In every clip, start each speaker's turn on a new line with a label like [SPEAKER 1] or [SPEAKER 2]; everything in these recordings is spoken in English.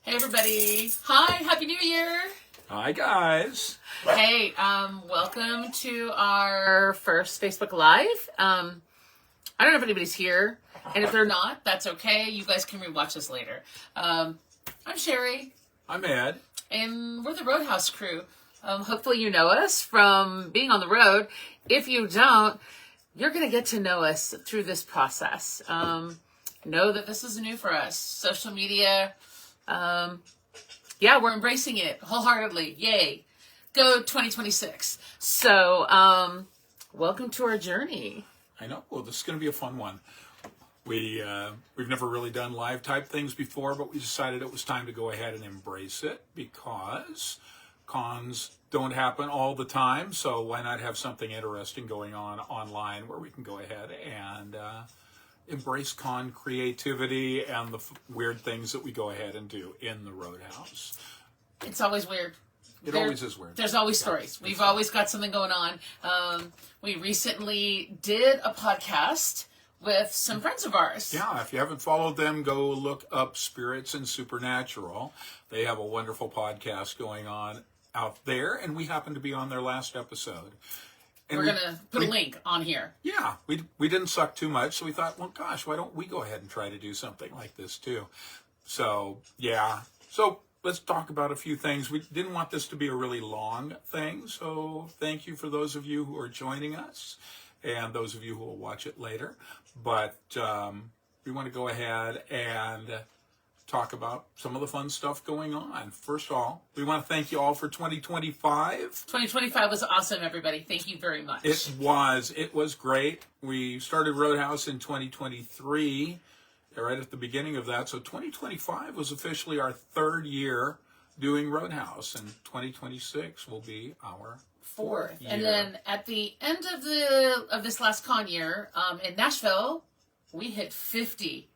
[SPEAKER 1] Hey everybody. Hi, Happy New Year.
[SPEAKER 2] Hi guys.
[SPEAKER 1] Hey, welcome to our first Facebook Live. I don't know if anybody's here, and if they're not, that's okay. You guys can rewatch this later. I'm Sherry.
[SPEAKER 2] I'm Ed.
[SPEAKER 1] And we're the Roadhouse crew. Hopefully you know us from being on the road. If you don't, you're going to get to know us through this process. Know that this is new for us. Social media, we're embracing it wholeheartedly. Yay. Go 2026. So, welcome to our journey.
[SPEAKER 2] I know. Well, this is going to be a fun one. We've never really done live type things before, but we decided it was time to go ahead and embrace it because cons don't happen all the time. So why not have something interesting going on online where we can go ahead and embrace con creativity and the weird things that we go ahead and do in the Roadhouse.
[SPEAKER 1] It's always weird.
[SPEAKER 2] It always is weird.
[SPEAKER 1] There's always stories. We've always got something going on. We recently did a podcast with some friends of ours.
[SPEAKER 2] Yeah, if you haven't followed them, go look up Spirits and Supernatural. They have a wonderful podcast going on out there, and we happen to be on their last episode. And
[SPEAKER 1] we're going to put a link on here.
[SPEAKER 2] Yeah, we didn't suck too much, so we thought, well, gosh, why don't we go ahead and try to do something like this too? So, yeah. So let's talk about a few things. We didn't want this to be a really long thing, so thank you for those of you who are joining us and those of you who will watch it later. But we want to go ahead and talk about some of the fun stuff going on. First of all, we want to thank you all for 2025.
[SPEAKER 1] 2025 was awesome, everybody. Thank you very much.
[SPEAKER 2] It was great. We started Roadhouse in 2023, right at the beginning of that. So 2025 was officially our third year doing Roadhouse, and 2026 will be our fourth year.
[SPEAKER 1] And then at the end of this last con year, in Nashville, we hit 50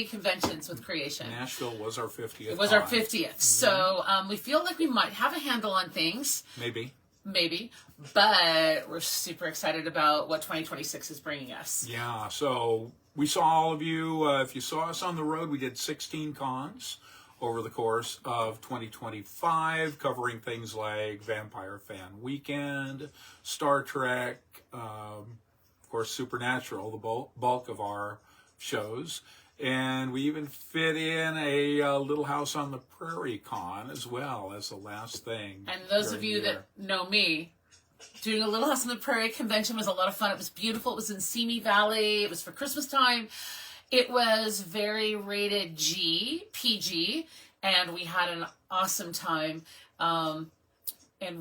[SPEAKER 1] conventions with creation.
[SPEAKER 2] Nashville was our 50th.
[SPEAKER 1] It was our 50th. Mm-hmm. So we feel like we might have a handle on things.
[SPEAKER 2] Maybe.
[SPEAKER 1] But we're super excited about what 2026 is bringing us.
[SPEAKER 2] Yeah, so we saw all of you. If you saw us on the road, we did 16 cons over the course of 2025, covering things like Vampire Fan Weekend, Star Trek, of course, Supernatural, the bulk of our shows. And we even fit in a Little House on the Prairie con as well as the last thing.
[SPEAKER 1] And those of you that know me, doing a Little House on the Prairie convention was a lot of fun. It was beautiful. It was in Simi Valley. It was for Christmas time. It was very rated G, PG, and we had an awesome time. And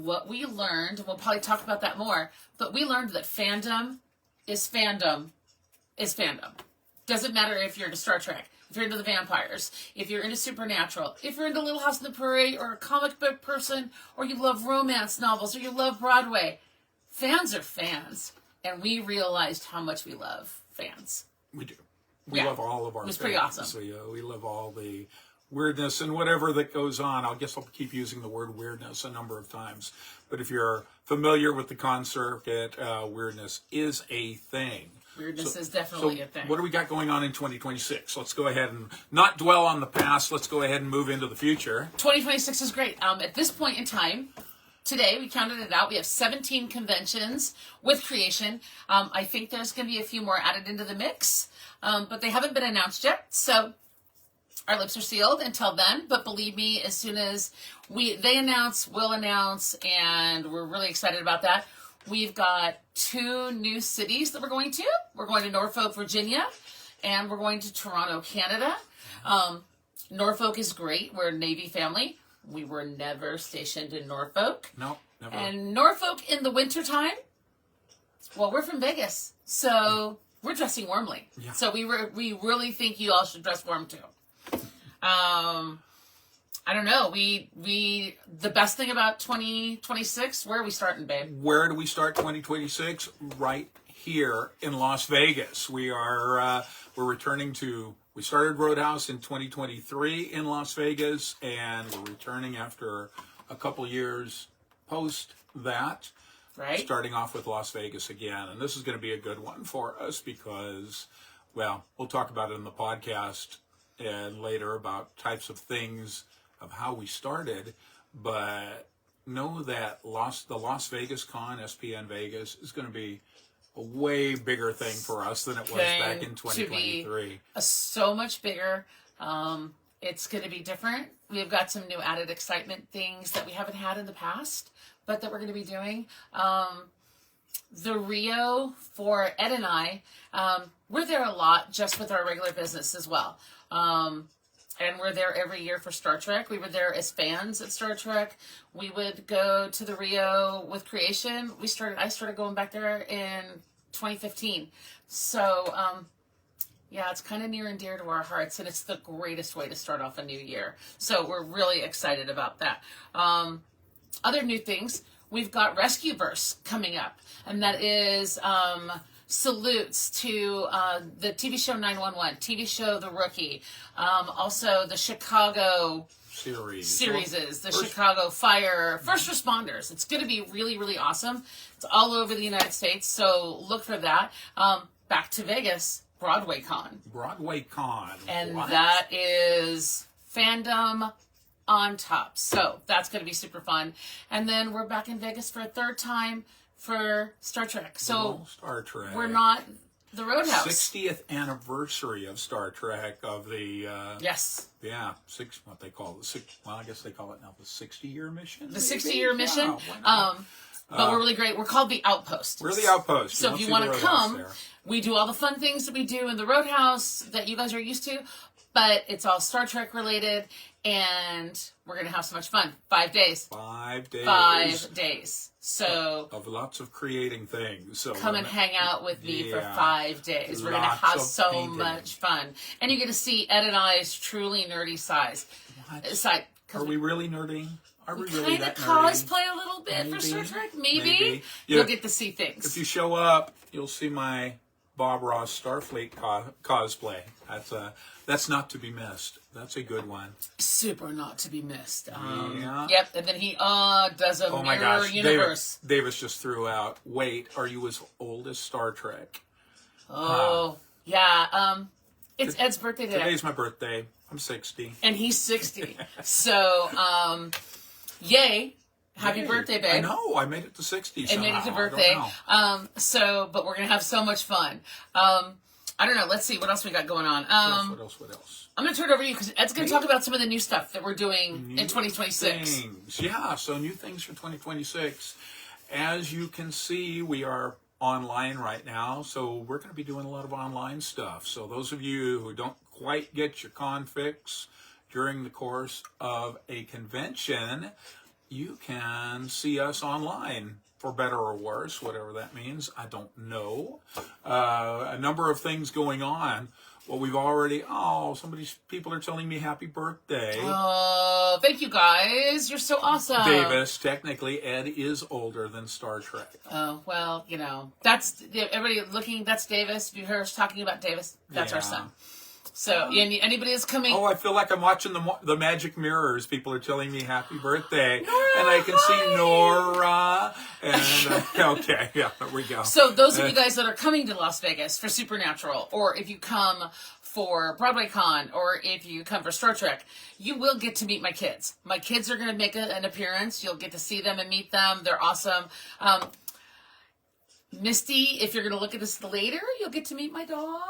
[SPEAKER 1] what we learned, we'll probably talk about that more, but we learned that fandom is fandom is fandom. Doesn't matter if you're into Star Trek, if you're into the vampires, if you're into Supernatural, if you're into Little House on the Prairie, or a comic book person, or you love romance novels, or you love Broadway. Fans are fans. And we realized how much we love fans.
[SPEAKER 2] We do. We love all of our fans.
[SPEAKER 1] It was pretty awesome.
[SPEAKER 2] So, we love all the weirdness and whatever that goes on. I guess I'll keep using the word weirdness a number of times. But if you're familiar with the con circuit, weirdness is a thing.
[SPEAKER 1] Weirdness is definitely a thing.
[SPEAKER 2] What do we got going on in 2026? Let's go ahead and not dwell on the past. Let's go ahead and move into the future.
[SPEAKER 1] 2026 is great. At this point in time, today, we counted it out. We have 17 conventions with creation. I think there's going to be a few more added into the mix, but they haven't been announced yet. So our lips are sealed until then. But believe me, as soon as they announce, we'll announce, and we're really excited about that. We've got 2 new cities that we're going to. We're going to Norfolk, Virginia, and we're going to Toronto, Canada. Norfolk is great. We're a Navy family. We were never stationed in Norfolk.
[SPEAKER 2] No, never.
[SPEAKER 1] And Norfolk in the wintertime, well, we're from Vegas, so we're dressing warmly. Yeah. So we really think you all should dress warm too. I don't know. The best thing about 2026, where are we starting, babe?
[SPEAKER 2] Where do we start 2026? Right here in Las Vegas. We're returning to, we started Roadhouse in 2023 in Las Vegas, and we're returning after a couple years post that.
[SPEAKER 1] Right.
[SPEAKER 2] Starting off with Las Vegas again. And this is going to be a good one for us because, well, we'll talk about it in the podcast and later about types of things of how we started, but know that the Las Vegas Con, SPN Vegas, is going to be a way bigger thing for us than it was back in 2023.
[SPEAKER 1] So much bigger. It's going to be different. We've got some new added excitement things that we haven't had in the past, but that we're going to be doing. The Rio for Ed and I, we're there a lot just with our regular business as well. And we're there every year for Star Trek. We were there as fans at Star Trek. We would go to the Rio with Creation. I started going back there in 2015. So, yeah, it's kind of near and dear to our hearts, and it's the greatest way to start off a new year. So we're really excited about that. Other new things, we've got Rescue Verse coming up, and that is salutes to the TV show 911, TV show The Rookie, also the Chicago series, the Chicago Fire, First Responders. It's going to be really, really awesome. It's all over the United States, so look for that. Back to Vegas, Broadway Con. And that is fandom on top. So that's going to be super fun. And then we're back in Vegas for a third time for Star Trek. So
[SPEAKER 2] Star Trek.
[SPEAKER 1] We're not the Roadhouse.
[SPEAKER 2] 60th anniversary of Star Trek, of the
[SPEAKER 1] yes.
[SPEAKER 2] Yeah, what they call it. Well, I guess they call it now the 60-year mission.
[SPEAKER 1] The 60-year mission. But we're really great. We're called the Outpost.
[SPEAKER 2] We're the Outpost.
[SPEAKER 1] So if you want to come, we do all the fun things that we do in the Roadhouse that you guys are used to, but it's all Star Trek related, and we're going to have so much fun. 5 days.
[SPEAKER 2] 5 days.
[SPEAKER 1] 5 days. So
[SPEAKER 2] of lots of creating things. So
[SPEAKER 1] come and hang out with me for 5 days. We're going to have so much fun. And you get to see Ed and I's truly nerdy side.
[SPEAKER 2] Are we really nerdy? Are we really that nerdy?
[SPEAKER 1] Kind of cosplay a little bit for Star Trek. Maybe. You'll get to see things.
[SPEAKER 2] If you show up, you'll see my Bob Ross Starfleet cosplay. That's not to be missed. That's a good one.
[SPEAKER 1] Super not to be missed.
[SPEAKER 2] Yeah.
[SPEAKER 1] Yep. And then he does a mirror universe.
[SPEAKER 2] Davis just threw out. Wait, are you as old as Star Trek?
[SPEAKER 1] Oh, yeah. It's Ed's birthday today.
[SPEAKER 2] Today's my birthday. I'm 60.
[SPEAKER 1] And he's 60. So, yay. Happy birthday, babe.
[SPEAKER 2] I know. I made it to 60 somehow.
[SPEAKER 1] I made it to birthday. But we're going to have so much fun. I don't know. Let's see. What else we got going on?
[SPEAKER 2] What else?
[SPEAKER 1] I'm going to turn it over to you because Ed's going to talk about some of the new stuff that we're doing in 2026.
[SPEAKER 2] Things. Yeah, so new things for 2026. As you can see, we are online right now, so we're going to be doing a lot of online stuff. So those of you who don't quite get your con fix during the course of a convention, you can see us online, for better or worse, whatever that means. I don't know. A number of things going on. Well, people are telling me happy birthday.
[SPEAKER 1] Oh, thank you guys. You're so awesome.
[SPEAKER 2] Davis, technically, Ed is older than Star Trek.
[SPEAKER 1] Oh, well, that's, everybody looking, that's Davis. If you heard us talking about Davis, that's our son. So, anybody that's coming...
[SPEAKER 2] Oh, I feel like I'm watching the Magic Mirrors. People are telling me happy birthday.
[SPEAKER 1] Nora,
[SPEAKER 2] and I can see Nora. And, okay, yeah, there we go.
[SPEAKER 1] So, those of you guys that are coming to Las Vegas for Supernatural, or if you come for Broadway Con, or if you come for Star Trek, you will get to meet my kids. My kids are going to make an appearance. You'll get to see them and meet them. They're awesome. Misty, if you're going to look at this later, you'll get to meet my dog.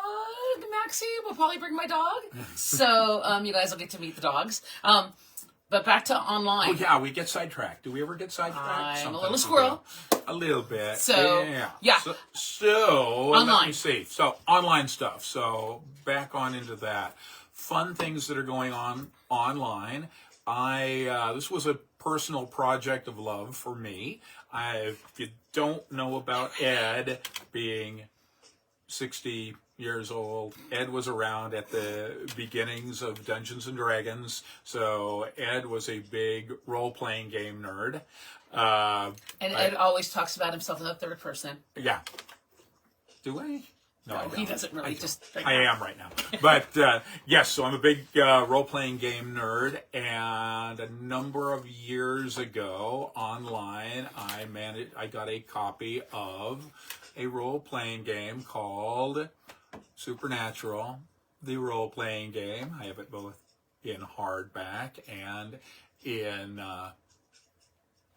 [SPEAKER 1] Maxie will probably bring my dog. So you guys will get to meet the dogs. But back to online.
[SPEAKER 2] Oh, yeah, we get sidetracked. Do we ever get sidetracked?
[SPEAKER 1] I'm a little squirrel.
[SPEAKER 2] A little bit.
[SPEAKER 1] So, yeah.
[SPEAKER 2] So
[SPEAKER 1] online.
[SPEAKER 2] Let me see. So, online stuff. So, back on into that. Fun things that are going on online. This was a personal project of love for me. If you don't know about Ed being 60 years old, Ed was around at the beginnings of Dungeons and Dragons, so Ed was a big role-playing game nerd.
[SPEAKER 1] And Ed always talks about himself in the third person.
[SPEAKER 2] Yeah. Do I? No,
[SPEAKER 1] he doesn't really.
[SPEAKER 2] I am right now. But yes, so I'm a big role-playing game nerd, and a number of years ago, online, I got a copy of a role-playing game called Supernatural, the role-playing game. I have it both in hardback and in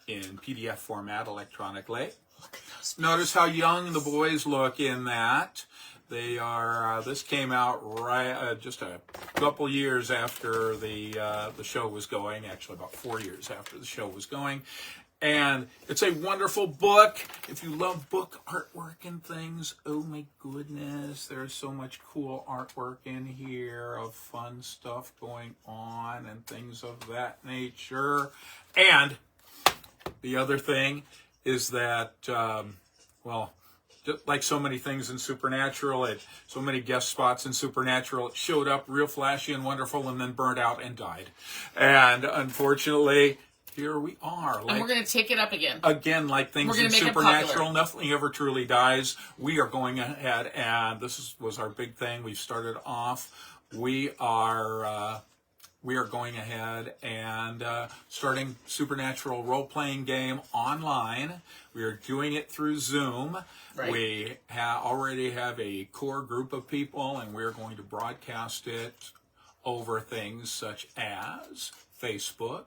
[SPEAKER 2] PDF format electronically.
[SPEAKER 1] Look at those.
[SPEAKER 2] Notice how young the boys look in that. They are. This came out right just a couple years after the show was going. Actually, about 4 years after the show was going. And it's a wonderful book. If you love book artwork and things, oh my goodness, there's so much cool artwork in here of fun stuff going on and things of that nature. And the other thing is that, well, just like so many things in Supernatural, so many guest spots in Supernatural, it showed up real flashy and wonderful and then burned out and died. And unfortunately, here we are.
[SPEAKER 1] And we're going to take it up again.
[SPEAKER 2] Again, like things in Supernatural, nothing ever truly dies. We are going ahead, and this was our big thing. We've started off. We are going ahead and starting Supernatural role-playing game online. We are doing it through Zoom.
[SPEAKER 1] Right.
[SPEAKER 2] We already have a core group of people, and we're going to broadcast it over things such as Facebook,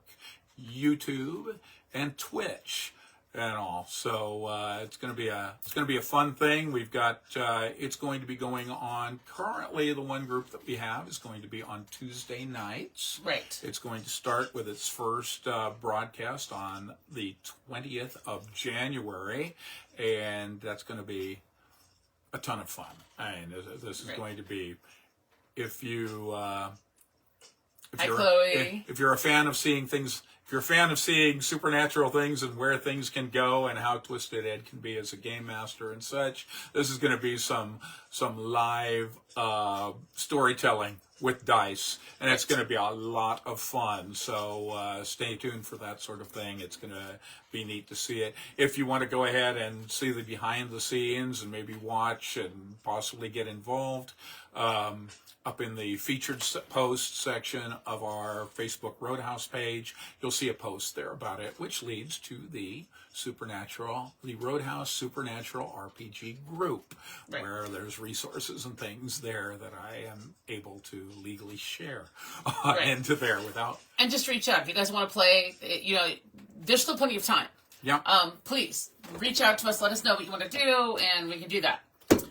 [SPEAKER 2] YouTube, and Twitch and all. So it's going to be a fun thing. We've got it's going to be going on. Currently, the one group that we have is going to be on Tuesday nights.
[SPEAKER 1] Right.
[SPEAKER 2] It's going to start with its first broadcast on the 20th of January, and that's going to be a ton of fun. And this is going to be, if you
[SPEAKER 1] Hi, Chloe.
[SPEAKER 2] if you're a fan of seeing things, if you're a fan of seeing supernatural things and where things can go and how twisted Ed can be as a game master and such, this is going to be some live storytelling with dice, and it's going to be a lot of fun. So stay tuned for that sort of thing. It's going to be neat to see it. If you want to go ahead and see the behind the scenes and maybe watch and possibly get involved, up in the featured post section of our Facebook Roadhouse page, you'll see a post there about it, which leads to the Roadhouse Supernatural RPG group,
[SPEAKER 1] right,
[SPEAKER 2] where there's resources and things there that I am able to legally share into there without.
[SPEAKER 1] And just reach out if you guys want to play. You know, there's still plenty of time.
[SPEAKER 2] Yeah.
[SPEAKER 1] Please reach out to us. Let us know what you want to do, and we can do that.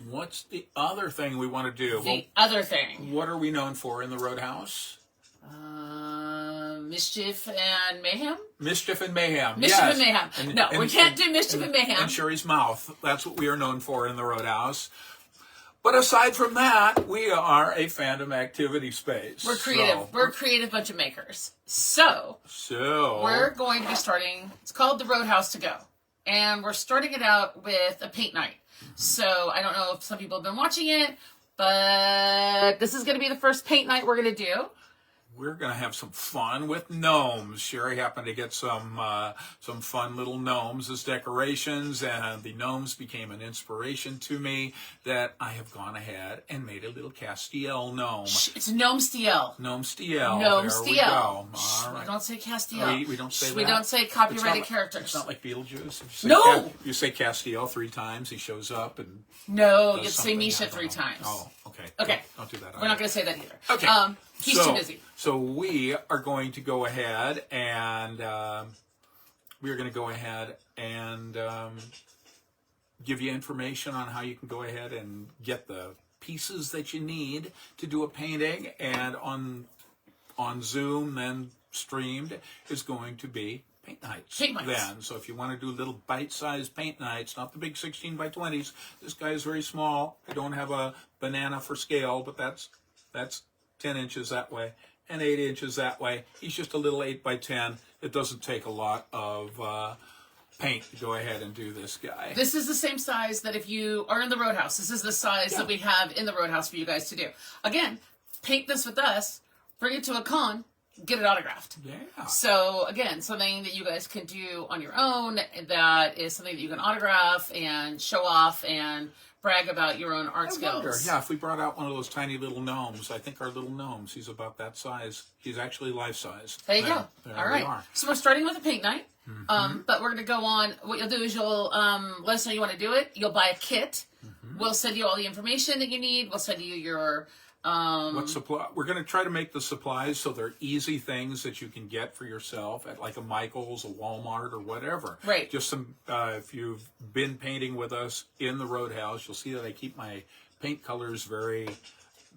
[SPEAKER 2] What's the other thing we want to do?
[SPEAKER 1] The other thing.
[SPEAKER 2] What are we known for in the Roadhouse?
[SPEAKER 1] Mischief and mayhem?
[SPEAKER 2] Mischief and mayhem.
[SPEAKER 1] Mischief
[SPEAKER 2] yes.
[SPEAKER 1] and mayhem. No, we can't do mischief and mayhem.
[SPEAKER 2] And Sherry's mouth. That's what we are known for in the Roadhouse. But aside from that, we are a fandom activity space.
[SPEAKER 1] We're creative. We're a creative bunch of makers. So we're going to be starting, it's called the Roadhouse to Go. And we're starting it out with a paint night. So I don't know if some people have been watching it, but this is going to be the first paint night we're going to do.
[SPEAKER 2] We're going to have some fun with gnomes. Sherry happened to get some fun little gnomes as decorations, and the gnomes became an inspiration to me that I have gone ahead and made a little Castiel gnome.
[SPEAKER 1] It's Gnome Stiel.
[SPEAKER 2] Gnome Stiel.
[SPEAKER 1] Gnome
[SPEAKER 2] there
[SPEAKER 1] Stiel.
[SPEAKER 2] We go. All right.
[SPEAKER 1] We don't say Castiel.
[SPEAKER 2] We don't say that.
[SPEAKER 1] We don't say copyrighted characters.
[SPEAKER 2] It's not like Beetlejuice.
[SPEAKER 1] No!
[SPEAKER 2] You say Castiel 3 times, he shows up and...
[SPEAKER 1] No, you'd say Misha 3 times.
[SPEAKER 2] Oh, okay.
[SPEAKER 1] Okay.
[SPEAKER 2] Don't do that.
[SPEAKER 1] We're not going to say that either.
[SPEAKER 2] Okay.
[SPEAKER 1] He's too busy.
[SPEAKER 2] So we are going to go ahead and give you information on how you can go ahead and get the pieces that you need to do a painting, and on Zoom then streamed is going to be paint nights. Then. So if you want to do little bite-sized paint nights, not the big 16 by 20s. This guy is very small. I don't have a banana for scale, but that's 10 inches that way and 8 inches that way. He's just a little 8 by 10. It doesn't take a lot of paint to go ahead and do this guy.
[SPEAKER 1] This is the same size that if you are in the Roadhouse. This is the size that we have in the Roadhouse for you guys to do. Again, paint this with us, bring it to a con, get it autographed.
[SPEAKER 2] Yeah.
[SPEAKER 1] So again, something that you guys can do on your own, that is something that you can autograph and show off and brag about your own art skills.
[SPEAKER 2] Yeah, if we brought out one of those tiny little gnomes, I think our little gnomes, he's about that size. He's actually life size.
[SPEAKER 1] There you go.
[SPEAKER 2] There
[SPEAKER 1] all right. So we're starting with a paint night. But we're going to go on. What you'll do is you'll let us know you want to do it. You'll buy a kit. We'll send you all the information that you need. We'll send you your
[SPEAKER 2] What supply? We're going to try to make the supplies so they're easy things that you can get for yourself at like a Michael's, a Walmart, or whatever.
[SPEAKER 1] Right.
[SPEAKER 2] Just some. If you've been painting with us in the Roadhouse, you'll see that I keep my paint colors very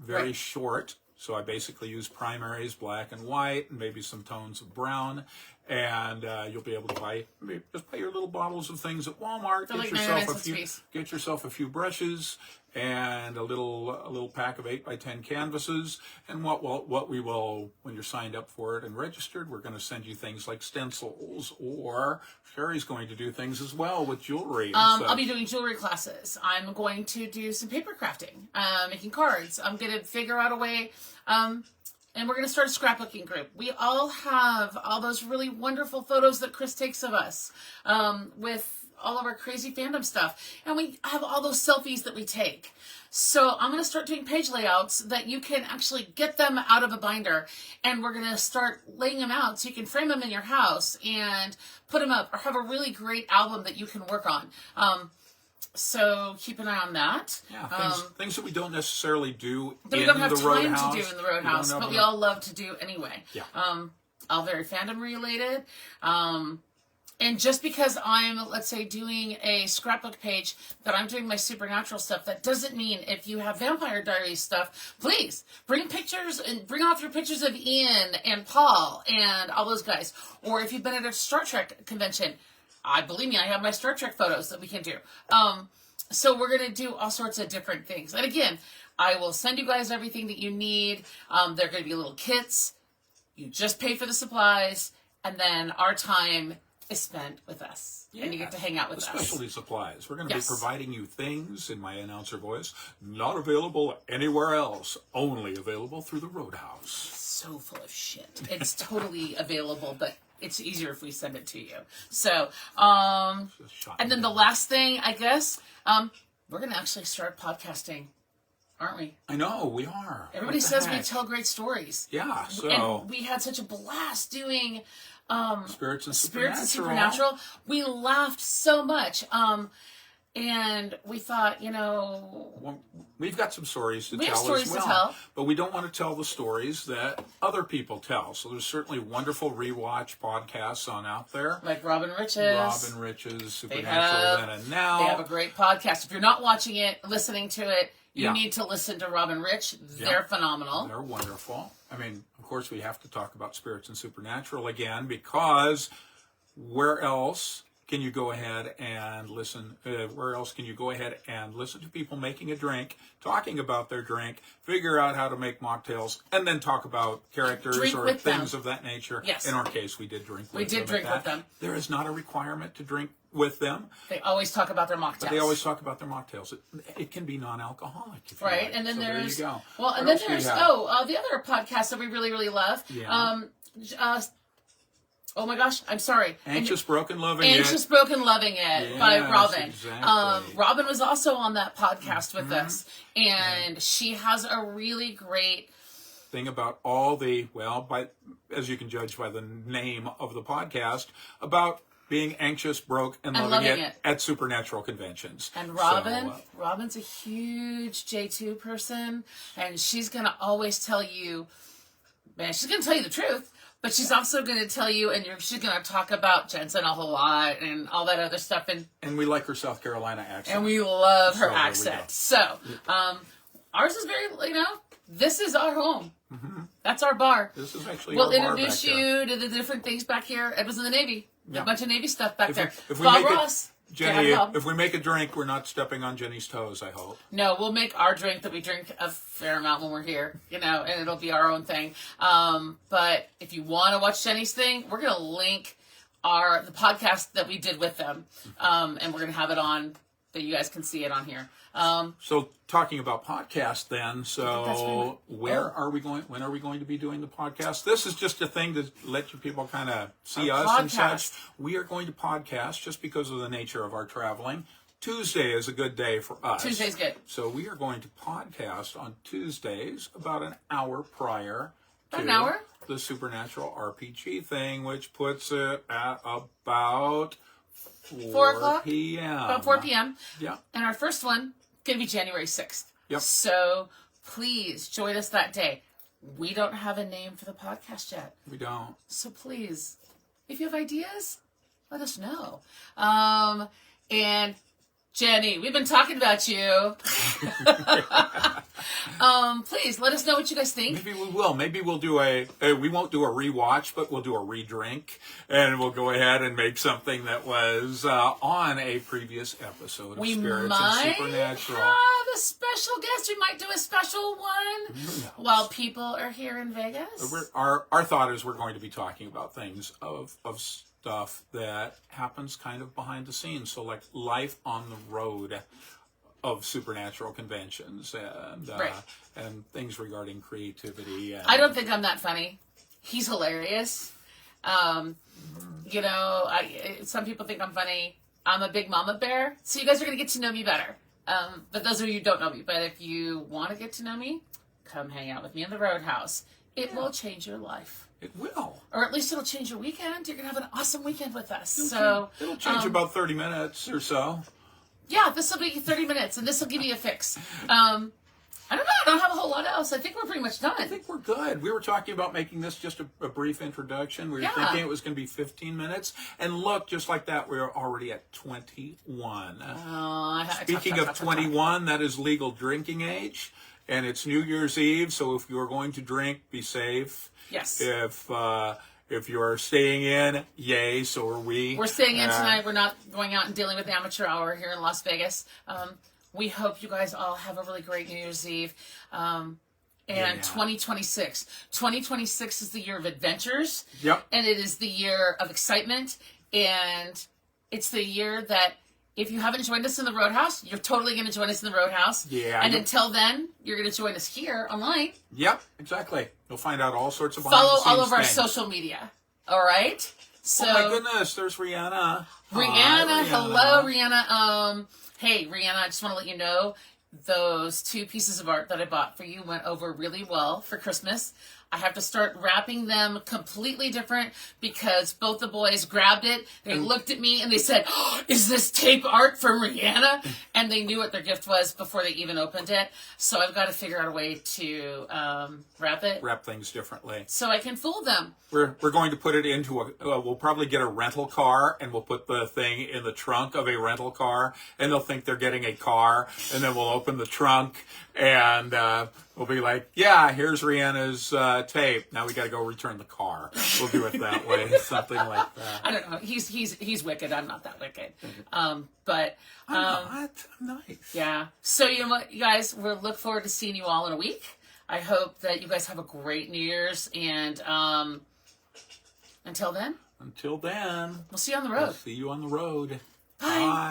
[SPEAKER 1] Right.
[SPEAKER 2] short. So I basically use primaries, black and white, and maybe some tones of brown. And you'll be able to just buy your little bottles of things at Walmart.
[SPEAKER 1] They're like 99 cents a piece.
[SPEAKER 2] Get yourself a few brushes and a little pack of 8x10 canvases. And what we will, when you're signed up for it and registered, we're going to send you things like stencils, or Sherry's going to do things as well with jewelry.
[SPEAKER 1] I'll be doing jewelry classes. I'm going to do some paper crafting, making cards. I'm going to figure out a way, and we're going to start a scrapbooking group. We all have all those really wonderful photos that Chris takes of us, with all of our crazy fandom stuff. And we have all those selfies that we take. So I'm going to start doing page layouts that you can actually get them out of a binder. And we're going to start laying them out so you can frame them in your house and put them up, or have a really great album that you can work on. So keep an eye on that.
[SPEAKER 2] Yeah, things that we don't necessarily do
[SPEAKER 1] that we don't have time to do in the Roadhouse, but we all love to do anyway.
[SPEAKER 2] Yeah.
[SPEAKER 1] All very fandom related. And just because I'm, let's say, doing a scrapbook page, that I'm doing my supernatural stuff, that doesn't mean if you have Vampire Diaries stuff, please bring pictures and bring off your pictures of Ian and Paul and all those guys. Or if you've been at a Star Trek convention, believe me, I have my Star Trek photos that we can do. So we're going to do all sorts of different things. And again, I will send you guys everything that you need. They're going to be little kits. You just pay for the supplies, and then our time is spent with us. Yeah. And you get to hang out with us.
[SPEAKER 2] Specialty supplies. We're going to be providing you things, in my announcer voice, not available anywhere else, only available through the Roadhouse.
[SPEAKER 1] So full of shit. It's totally available, but it's easier if we send it to you. So, and then the last thing, I guess, we're going to actually start podcasting, aren't we?
[SPEAKER 2] I know, we are.
[SPEAKER 1] Everybody says we tell great stories.
[SPEAKER 2] Yeah, so.
[SPEAKER 1] And we had such a blast doing
[SPEAKER 2] Spirits and
[SPEAKER 1] Supernatural. We laughed so much. And we thought,
[SPEAKER 2] well, we've got some stories to
[SPEAKER 1] we
[SPEAKER 2] tell
[SPEAKER 1] have stories
[SPEAKER 2] as well,
[SPEAKER 1] to tell.
[SPEAKER 2] But we don't want to tell the stories that other people tell. So there's certainly wonderful rewatch podcasts out there.
[SPEAKER 1] Like Robin Rich's.
[SPEAKER 2] Supernatural Then and Now.
[SPEAKER 1] They have a great podcast. If you're not watching it, listening to it, you need to listen to Robin Rich. They're phenomenal.
[SPEAKER 2] They're wonderful. I mean, of course, we have to talk about Spirits and Supernatural again, because where else can you go ahead and listen? Where else can you go ahead and listen to people making a drink, talking about their drink, figure out how to make mocktails, and then talk about characters or things of that nature?
[SPEAKER 1] Yes.
[SPEAKER 2] In our case, we did drink with them.
[SPEAKER 1] We did drink with them.
[SPEAKER 2] There is not a requirement to drink with them.
[SPEAKER 1] They always talk about their mocktails.
[SPEAKER 2] But they always talk about their mocktails. It can be non-alcoholic. If you like.
[SPEAKER 1] And then there's...
[SPEAKER 2] there you go.
[SPEAKER 1] Well, and then there's... the other podcast that we really, really love.
[SPEAKER 2] Yeah.
[SPEAKER 1] Oh my gosh, I'm sorry.
[SPEAKER 2] Anxious, Broken, Loving It.
[SPEAKER 1] Anxious, Broken, Loving It by Robin.
[SPEAKER 2] Exactly.
[SPEAKER 1] Robin was also on that podcast with us, and she has a really great
[SPEAKER 2] thing about all the, as you can judge by the name of the podcast, about being anxious, broke, and loving it at supernatural conventions.
[SPEAKER 1] And Robin, Robin's a huge J2 person, and she's going to always tell you, she's going to tell you the truth. But she's also going to tell you, and she's going to talk about Jensen a whole lot and all that other stuff.
[SPEAKER 2] And we like her South Carolina accent.
[SPEAKER 1] And we love her accent. So, ours is very, this is our home. Mm-hmm. That's our bar.
[SPEAKER 2] This is actually
[SPEAKER 1] our
[SPEAKER 2] bar.
[SPEAKER 1] We'll introduce you to the different things back here. Ed was in the Navy. A bunch of Navy stuff back there. Bob Ross.
[SPEAKER 2] Jenny, if we make a drink, we're not stepping on Jenny's toes, I hope.
[SPEAKER 1] No, we'll make our drink that we drink a fair amount when we're here, and it'll be our own thing. But if you want to watch Jenny's thing, we're going to link the podcast that we did with them, and we're going to have it on, that you guys can see it on here.
[SPEAKER 2] So talking about podcasts then, so when are we going to be doing the podcast? This is just a thing to let you people kind of see us and such. We are going to podcast just because of the nature of our traveling. Tuesday is a good day for us.
[SPEAKER 1] Tuesday's good.
[SPEAKER 2] So we are going to podcast on Tuesdays about an hour prior to the Supernatural RPG thing, which puts it at about 4 p.m.
[SPEAKER 1] About 4 p.m.
[SPEAKER 2] Yeah.
[SPEAKER 1] And our first one going to be January 6th.
[SPEAKER 2] Yep.
[SPEAKER 1] So please join us that day. We don't have a name for the podcast yet.
[SPEAKER 2] We don't.
[SPEAKER 1] So please, if you have ideas, let us know. And Jenny, we've been talking about you. Please let us know what you guys think.
[SPEAKER 2] Maybe we will. Maybe we'll do we won't do a rewatch, but we'll do a redrink, and we'll go ahead and make something that was on a previous episode of
[SPEAKER 1] We
[SPEAKER 2] Spirits
[SPEAKER 1] might
[SPEAKER 2] and Supernatural.
[SPEAKER 1] have a special guest. We might do a special one while people are here in Vegas.
[SPEAKER 2] Our thought is we're going to be talking about things of stuff that happens kind of behind the scenes. So like life on the road of supernatural conventions and and things regarding creativity. And,
[SPEAKER 1] I don't think I'm that funny. He's hilarious. You know, some people think I'm funny. I'm a big mama bear, so you guys are going to get to know me better. But those of you who don't know me, but if you want to get to know me, come hang out with me in the Roadhouse. It will change your life.
[SPEAKER 2] It will.
[SPEAKER 1] Or at least it'll change your weekend. You're going to have an awesome weekend with us.
[SPEAKER 2] It'll change about 30 minutes or so.
[SPEAKER 1] Yeah, this will be 30 minutes, and this will give you a fix. I don't know. I don't have a whole lot else. I think we're pretty much done.
[SPEAKER 2] I think we're good. We were talking about making this just a brief introduction. We were thinking it was going to be 15 minutes. And look, just like that, we're already at 21. Speaking of 21, that is legal drinking age. And it's New Year's Eve, so if you're going to drink, be safe.
[SPEAKER 1] Yes.
[SPEAKER 2] If you're staying in, yay, so are we.
[SPEAKER 1] We're staying in tonight. We're not going out and dealing with amateur hour here in Las Vegas. We hope you guys all have a really great New Year's Eve. And 2026. 2026 is the year of adventures.
[SPEAKER 2] Yep.
[SPEAKER 1] And it is the year of excitement. And it's the year that if you haven't joined us in the Roadhouse, you're totally going to join us in the Roadhouse.
[SPEAKER 2] Yeah.
[SPEAKER 1] And until then, you're going to join us here online.
[SPEAKER 2] Yep, exactly. You'll find out all sorts of
[SPEAKER 1] Follow all of our
[SPEAKER 2] things.
[SPEAKER 1] social media. All right? So,
[SPEAKER 2] oh my goodness, there's Rihanna.
[SPEAKER 1] Rihanna, hello, Rihanna. Hey, Rihanna, I just want to let you know those 2 pieces of art that I bought for you went over really well for Christmas. I have to start wrapping them completely different because both the boys grabbed it. They looked at me and they said, oh, is this tape art from Rihanna? And they knew what their gift was before they even opened it. So I've got to figure out a way to wrap it.
[SPEAKER 2] Wrap things differently.
[SPEAKER 1] So I can fool them.
[SPEAKER 2] We're going to put it into we'll probably get a rental car and we'll put the thing in the trunk of a rental car and they'll think they're getting a car and then we'll open the trunk and we'll be like, yeah, here's Rihanna's tape. Now we got to go return the car. We'll do it that way, something like that.
[SPEAKER 1] I don't know. He's wicked. I'm not that wicked. But
[SPEAKER 2] I'm nice.
[SPEAKER 1] Yeah. So you know what, you guys, we'll look forward to seeing you all in a week. I hope that you guys have a great New Year's and until then,
[SPEAKER 2] we'll see you on the road.
[SPEAKER 1] we'll see you on the road.
[SPEAKER 2] Bye.
[SPEAKER 1] Bye.